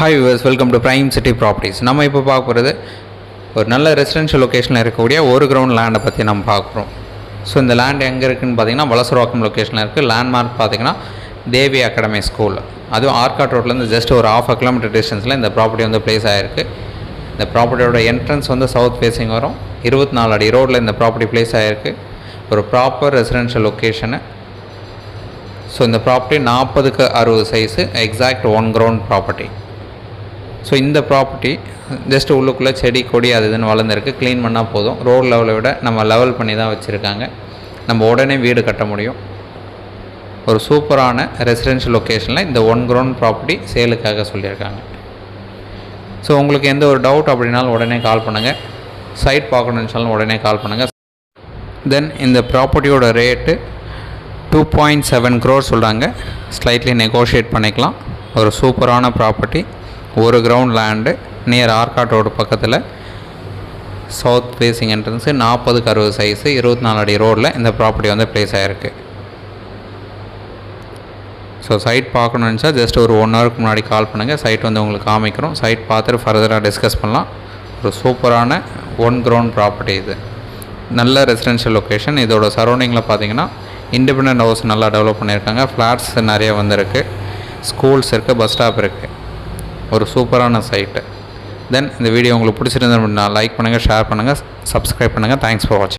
Hi viewers, welcome to prime city properties. நம்ம இப்போ பார்க்க போகிறது ஒரு நல்ல ரெசிடென்ஷியல் லொக்கேஷனில் இருக்கக்கூடிய ஒரு கிரவுண்ட் லேண்டை பற்றி நம்ம பார்க்குறோம். ஸோ இந்த லேண்ட் எங்கே இருக்குதுன்னு பார்த்தீங்கன்னா வலசரவாக்கம் லொக்கேஷனில் இருக்குது. லேண்ட்மார்க் பார்த்தீங்கன்னா தேவி அகாடமி ஸ்கூல், அதுவும் ஆர்காட் ரோட்லேருந்து ஜஸ்ட் ஒரு 1/2 கிலோமீட்டர் டிஸ்டன்ஸில் இந்த ப்ராப்பர்ட்டி வந்து பிளேஸ் ஆகிருக்கு. இந்த ப்ராப்பர்ட்டியோட என்ட்ரன்ஸ் வந்து சவுத் ஃபேஸிங் வரும். 24 அடி ரோட்டில் இந்த ப்ராப்பர்ட்டி பிளேஸ் ஆகிருக்கு. ஒரு ப்ராப்பர் ரெசிடென்ஷியல் லொக்கேஷனு. ஸோ இந்த ப்ராப்பர்ட்டி 40க்கு 60 size, exact 1 ground property. So இந்த ப்ராப்பர்ட்டி ஜஸ்ட் உள்ளுக்குள்ளே செடி கொடி அது இதுன்னு வளர்ந்துருக்கு. க்ளீன் பண்ணால் போதும். ரோட் லெவலை விட நம்ம லெவல் பண்ணி தான் வச்சுருக்காங்க. நம்ம உடனே வீடு கட்ட முடியும். ஒரு சூப்பரான ரெசிடென்ஷியல் லொக்கேஷனில் இந்த 1 கிரவுண்ட் ப்ராப்பர்ட்டி சேலுக்காக சொல்லியிருக்காங்க. ஸோ உங்களுக்கு எந்த ஒரு டவுட் அப்படின்னாலும் உடனே கால் பண்ணுங்கள். சைட் பார்க்கணுன்னு உடனே கால் பண்ணுங்கள். தென் இந்த ப்ராப்பர்ட்டியோட ரேட்டு 2.7 crore சொல்கிறாங்க. ஸ்லைட்லி நெகோஷியேட் பண்ணிக்கலாம். ஒரு சூப்பரான ப்ராப்பர்ட்டி, ஒரு ground land, near Arcot road பக்கத்தில், சவுத் ஃபேஸிங் என்ட்ரன்ஸு, 40க்கு 60 சைஸு, 24 அடி ரோடில் இந்த ப்ராப்பர்ட்டி வந்து ப்ளேஸ் ஆகிருக்கு. ஸோ சைட் பார்க்கணுன்னு ஜஸ்ட் ஒரு 1 ஹவருக்கு முன்னாடி கால் பண்ணுங்கள். சைட் வந்து உங்களுக்கு காமிக்கிறோம். சைட் பார்த்துட்டு ஃபர்தராக டிஸ்கஸ் பண்ணலாம். ஒரு சூப்பரான 1 கிரவுண்ட் ப்ராப்பர்ட்டி இது. நல்ல ரெசிடென்ஷியல் லொக்கேஷன். இதோட சரௌண்டிங்கில் பார்த்தீங்கன்னா இண்டிபெண்டன்ட் ஹவுஸ் நல்லா டெவலப் பண்ணியிருக்காங்க. ஃப்ளாட்ஸ் நிறைய வந்துருக்கு, ஸ்கூல்ஸ் இருக்குது, பஸ் ஸ்டாப் இருக்குது. ஒரு சூப்பரான சைட்டு. தென் இந்த வீடியோ உங்களுக்கு பிடிச்சிருந்தா லைக் பண்ணுங்கள், ஷேர் பண்ணுங்கள், சப்ஸ்கிரைப் பண்ணுங்கள். தேங்க்ஸ் ஃபார் வாட்சிங்.